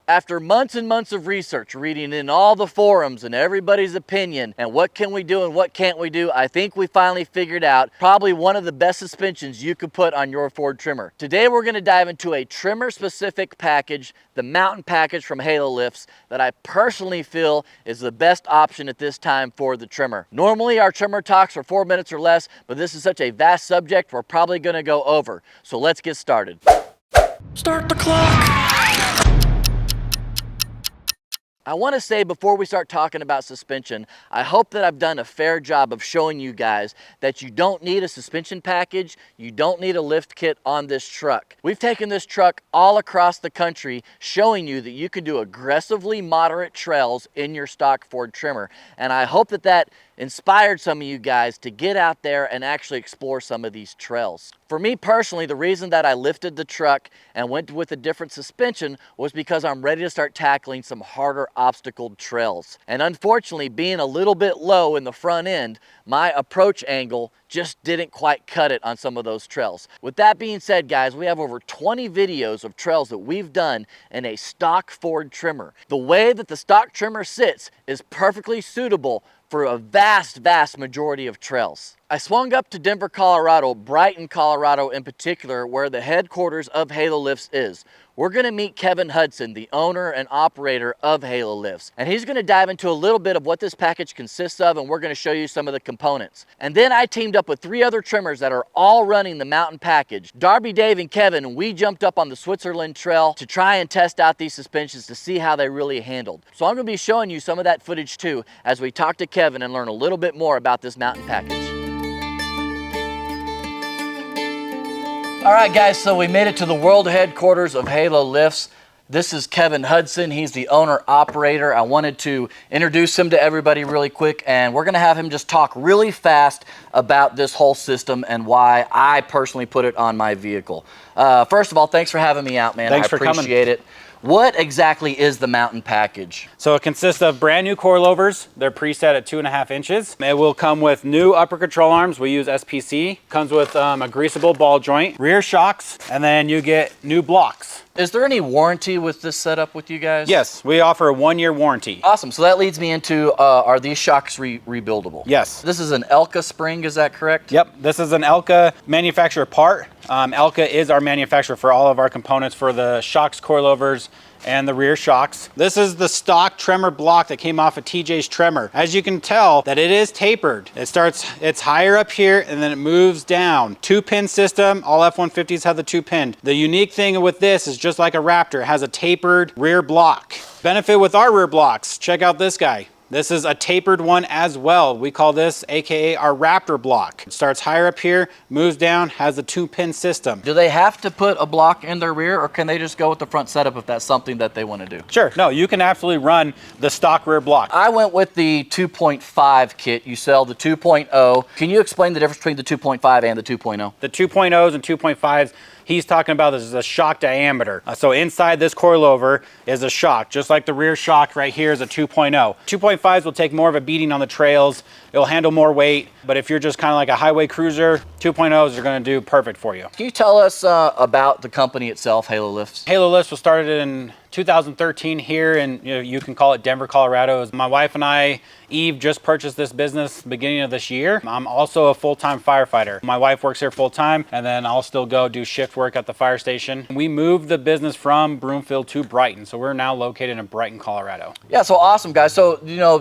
After months and months of research, reading in all the forums and everybody's opinion and what can we do and what can't we do, I think we finally figured out probably one of the best suspensions you could put on your Ford Tremor. Today we're going to dive into a Tremor specific package, the Mountain Package from HaloLifts, that I personally feel is the best option at this time for the Tremor. Normally our Tremor talks are 4 minutes or less, but this is such a vast subject we're probably going to go over. So let's get started. Start the clock! I want to say before we start talking about suspension, I hope that I've done a fair job of showing you guys that you don't need a suspension package, you don't need a lift kit on this truck. We've taken this truck all across the country showing you that you can do aggressively moderate trails in your stock Ford Tremor. And I hope that that inspired some of you guys to get out there and actually explore some of these trails. For me personally, the reason that I lifted the truck and went with a different suspension was because I'm ready to start tackling some harder obstacle trails. And unfortunately, being a little bit low in the front end, my approach angle just didn't quite cut it on some of those trails. With that being said, guys, we have over 20 videos of trails that we've done in a stock Ford Tremor. The way that the stock Tremor sits is perfectly suitable for a vast majority of trails. I swung up to Denver, Colorado, Brighton, Colorado in particular, where the headquarters of HaloLifts is. We're gonna meet Kevin Hudson, the owner and operator of HaloLifts, and he's gonna dive into a little bit of what this package consists of, and we're gonna show you some of the components. And then I teamed up with 3 other Tremors that are all running the Mountain Package. Darby, Dave, and Kevin, and we jumped up on the Switzerland Trail to try and test out these suspensions to see how they really handled. So I'm gonna be showing you some of that footage too, as we talk to Kevin and learn a little bit more about this Mountain Package. All right, guys, so we made it to the world headquarters of HaloLifts. This is Kevin Hudson. He's the owner-operator. I wanted to introduce him to everybody really quick, and we're gonna have him just talk really fast about this whole system and why I personally put it on my vehicle. First of all, thanks for having me out, man. Thanks for coming. I appreciate it. What exactly is the Mountain Package? So it consists of brand new coilovers. They're preset at 2.5 inches. It will come with new upper control arms. We use SPC. Comes with a greasable ball joint, rear shocks, and then you get new blocks. Is there any warranty with this setup with you guys? Yes, we offer a 1-year warranty. Awesome, so that leads me into, are these shocks rebuildable? Yes. This is an Elka spring, is that correct? Yep, this is an Elka manufacturer part. Elka is our manufacturer for all of our components for the shocks, coilovers, and the rear shocks. This is the stock Tremor block that came off of TJ's Tremor. As you can tell that it is tapered. It's higher up here and then it moves down. 2-pin system, all F150s have the 2-pin. The unique thing with this is just like a Raptor, it has a tapered rear block. Benefit with our rear blocks, check out this guy. This is a tapered one as well. We call this AKA our Raptor block. It starts higher up here, moves down, has a 2-pin system. Do they have to put a block in their rear, or can they just go with the front setup if that's something that they want to do? Sure, no, you can absolutely run the stock rear block. I went with the 2.5 kit. You sell the 2.0. Can you explain the difference between the 2.5 and the 2.0? The 2.0s and 2.5s, he's talking about this is a shock diameter. So inside this coilover is a shock, just like the rear shock right here is a 2.0. 2.5s will take more of a beating on the trails. It'll handle more weight, but if you're just kind of like a highway cruiser, 2.0s are gonna do perfect for you. Can you tell us about the company itself, HaloLifts? HaloLifts was started in 2013 here in, you can call it Denver, Colorado. My wife and I, Eve, just purchased this business beginning of this year. I'm also a full-time firefighter. My wife works here full-time, and then I'll still go do shift work at the fire station. We moved the business from Broomfield to Brighton, so we're now located in Brighton, Colorado. Yeah, so awesome, guys. So,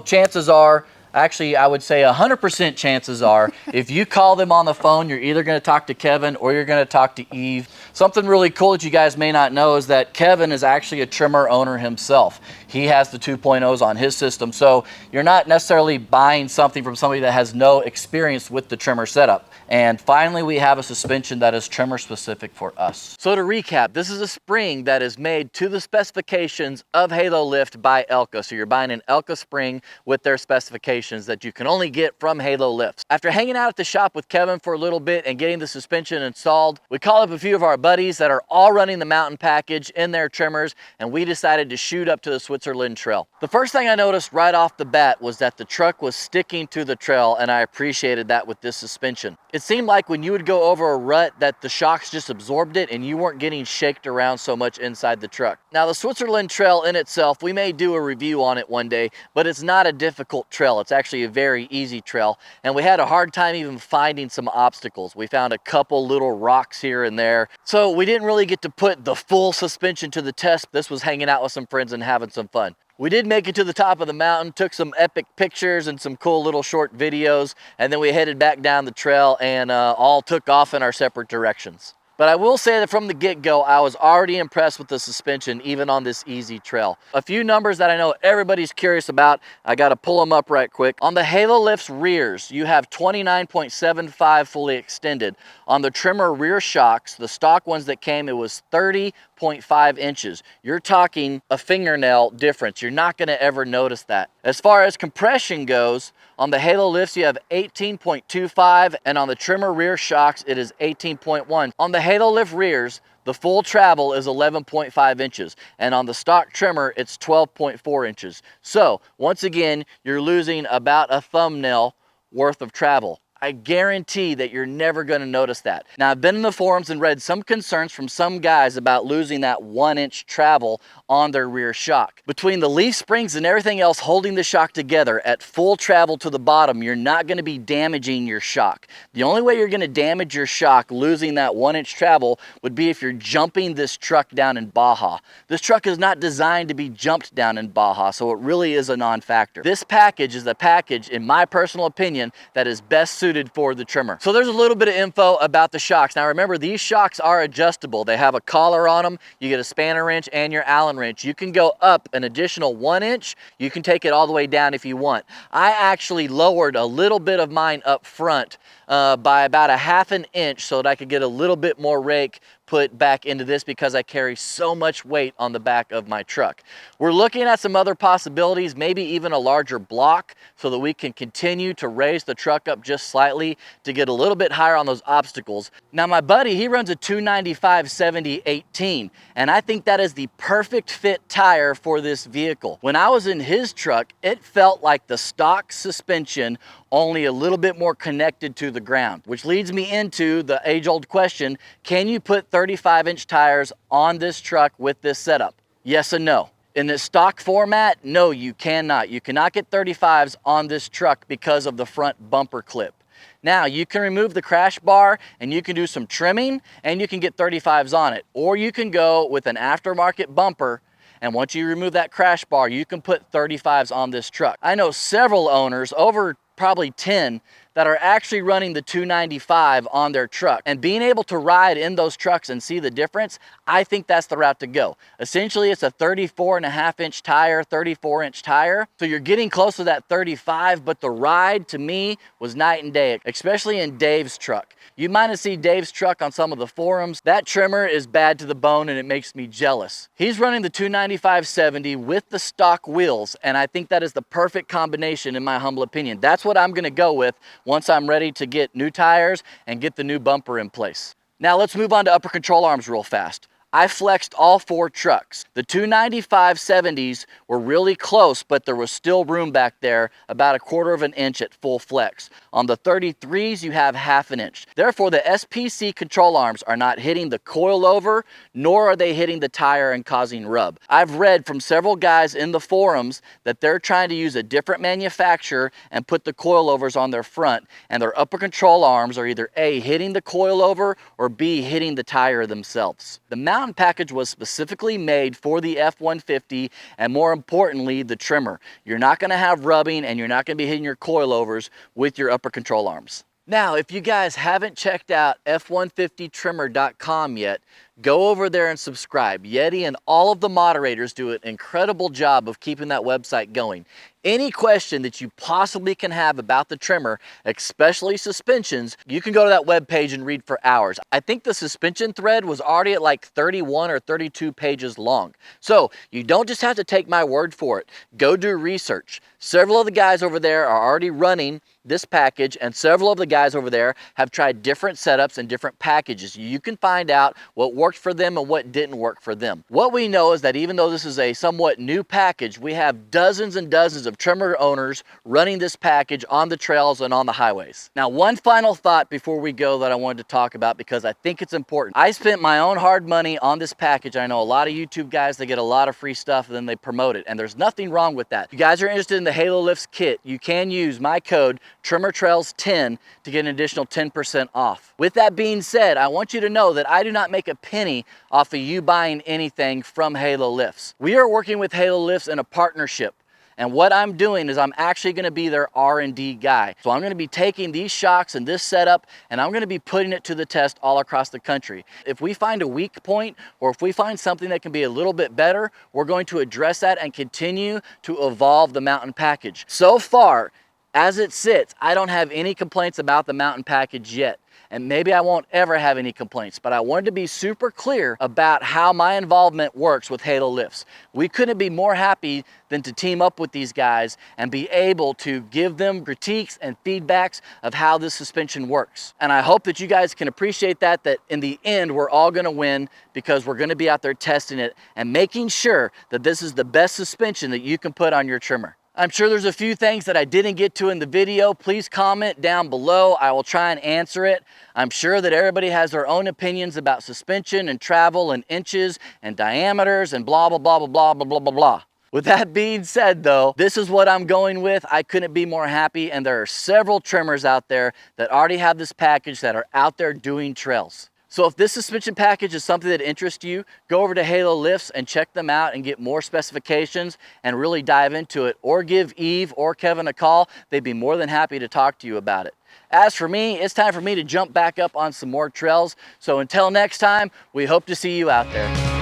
chances are, actually, I would say 100% chances are, if you call them on the phone, you're either going to talk to Kevin or you're going to talk to Eve. Something really cool that you guys may not know is that Kevin is actually a Tremor owner himself. He has the 2.0s on his system, so you're not necessarily buying something from somebody that has no experience with the Tremor setup. And finally, we have a suspension that is Tremor specific for us. So to recap, this is a spring that is made to the specifications of HaloLift by Elka. So you're buying an Elka spring with their specifications that you can only get from HaloLifts. After hanging out at the shop with Kevin for a little bit and getting the suspension installed, we called up a few of our buddies that are all running the mountain package in their Tremors, and we decided to shoot up to the Switzerland Trail. The first thing I noticed right off the bat was that the truck was sticking to the trail, and I appreciated that with this suspension. It seemed like when you would go over a rut that the shocks just absorbed it and you weren't getting shaked around so much inside the truck. Now the Switzerland Trail in itself, we may do a review on it one day, but it's not a difficult trail. It's actually a very easy trail, and we had a hard time even finding some obstacles. We found a couple little rocks here and there, so we didn't really get to put the full suspension to the test. This was hanging out with some friends and having some fun. We did make it to the top of the mountain, took some epic pictures and some cool little short videos, and then we headed back down the trail and all took off in our separate directions. But I will say that from the get-go, I was already impressed with the suspension, even on this easy trail. A few numbers that I know everybody's curious about, I gotta pull them up right quick. On the HaloLifts rears, you have 29.75 fully extended. On the Tremor rear shocks, the stock ones that came, it was 30.5 inches. You're talking a fingernail difference. You're not gonna ever notice that. As far as compression goes, on the HaloLifts, you have 18.25, and on the Tremor rear shocks, it is 18.1. On the HaloLift rears, the full travel is 11.5 inches, and on the stock Tremor, it's 12.4 inches. So, once again, you're losing about a thumbnail worth of travel. I guarantee that you're never going to notice that. Now, I've been in the forums and read some concerns from some guys about losing that 1-inch travel on their rear shock. Between the leaf springs and everything else holding the shock together at full travel to the bottom, you're not going to be damaging your shock. The only way you're going to damage your shock losing that 1-inch travel would be if you're jumping this truck down in Baja. This truck is not designed to be jumped down in Baja, so it really is a non-factor. This package is the package, in my personal opinion, that is best suited for the Tremor. So there's a little bit of info about the shocks. Now remember, these shocks are adjustable. They have a collar on them. You get a spanner wrench and your Allen wrench. You can go up an additional 1 inch. You can take it all the way down if you want. I actually lowered a little bit of mine up front by about 1/2 inch so that I could get a little bit more rake put back into this because I carry so much weight on the back of my truck. We're looking at some other possibilities, maybe even a larger block so that we can continue to raise the truck up just slightly to get a little bit higher on those obstacles. Now my buddy, he runs a 295/70/18, and I think that is the perfect fit tire for this vehicle. When I was in his truck, it felt like the stock suspension, only a little bit more connected to the ground, which leads me into the age-old question, can you put 35-inch tires on this truck with this setup? Yes and no. In this stock format, no, you cannot. You cannot get 35s on this truck because of the front bumper clip. Now, you can remove the crash bar and you can do some trimming and you can get 35s on it. Or you can go with an aftermarket bumper, and once you remove that crash bar, you can put 35s on this truck. I know several owners, over probably 10, that are actually running the 295 on their truck. And being able to ride in those trucks and see the difference, I think that's the route to go. Essentially, it's a 34.5-inch tire, 34-inch tire. So you're getting close to that 35, but the ride to me was night and day, especially in Dave's truck. You might have seen Dave's truck on some of the forums. That Tremor is bad to the bone and it makes me jealous. He's running the 295/70 with the stock wheels, and I think that is the perfect combination in my humble opinion. That's what I'm gonna go with once I'm ready to get new tires and get the new bumper in place. Now let's move on to upper control arms real fast. I flexed all 4 trucks. The 295/70s were really close, but there was still room back there, about 1/4 inch at full flex. On the 33s, you have 1/2 inch. Therefore, the SPC control arms are not hitting the coil-over, nor are they hitting the tire and causing rub. I've read from several guys in the forums that they're trying to use a different manufacturer and put the coilovers on their front, and their upper control arms are either A, hitting the coilover, or B, hitting the tire themselves. The Mountain Package was specifically made for the F150 and, more importantly, the Tremor. You're not going to have rubbing and you're not going to be hitting your coilovers with your upper control arms. Now, if you guys haven't checked out F150Tremor.com yet, go over there and subscribe. Yeti and all of the moderators do an incredible job of keeping that website going. Any question that you possibly can have about the Tremor, especially suspensions, you can go to that webpage and read for hours. I think the suspension thread was already at like 31 or 32 pages long. So you don't just have to take my word for it. Go do research. Several of the guys over there are already running this package, and several of the guys over there have tried different setups and different packages. You can find out what worked for them and what didn't work for them. What we know is that even though this is a somewhat new package, we have dozens and dozens of Tremor owners running this package on the trails and on the highways. Now, one final thought before we go that I wanted to talk about, because I think it's important. I spent my own hard money on this package. I know a lot of YouTube guys, they get a lot of free stuff and then they promote it, and there's nothing wrong with that. If you guys are interested in the HaloLifts kit, you can use my code TremorTrails10 to get an additional 10% off. With that being said, I want you to know that I do not make a penny off of you buying anything from HaloLifts. We are working with HaloLifts in a partnership. And what I'm doing is I'm actually going to be their R&D guy. So I'm going to be taking these shocks and this setup, and I'm going to be putting it to the test all across the country. If we find a weak point, or if we find something that can be a little bit better, we're going to address that and continue to evolve the Mountain Package. So far, as it sits, I don't have any complaints about the Mountain Package yet. And maybe I won't ever have any complaints, but I wanted to be super clear about how my involvement works with HaloLifts. We couldn't be more happy than to team up with these guys and be able to give them critiques and feedbacks of how this suspension works. And I hope that you guys can appreciate that in the end, we're all gonna win, because we're gonna be out there testing it and making sure that this is the best suspension that you can put on your Tremor. I'm sure there's a few things that I didn't get to in the video. Please comment down below. I will try and answer it. I'm sure that everybody has their own opinions about suspension and travel and inches and diameters and blah, blah, blah, blah, blah, blah, blah, blah, blah. With that being said though, this is what I'm going with. I couldn't be more happy, and there are several Tremors out there that already have this package that are out there doing trails. So if this suspension package is something that interests you, go over to HaloLifts and check them out and get more specifications and really dive into it. Or give Eve or Kevin a call. They'd be more than happy to talk to you about it. As for me, it's time for me to jump back up on some more trails. So until next time, we hope to see you out there.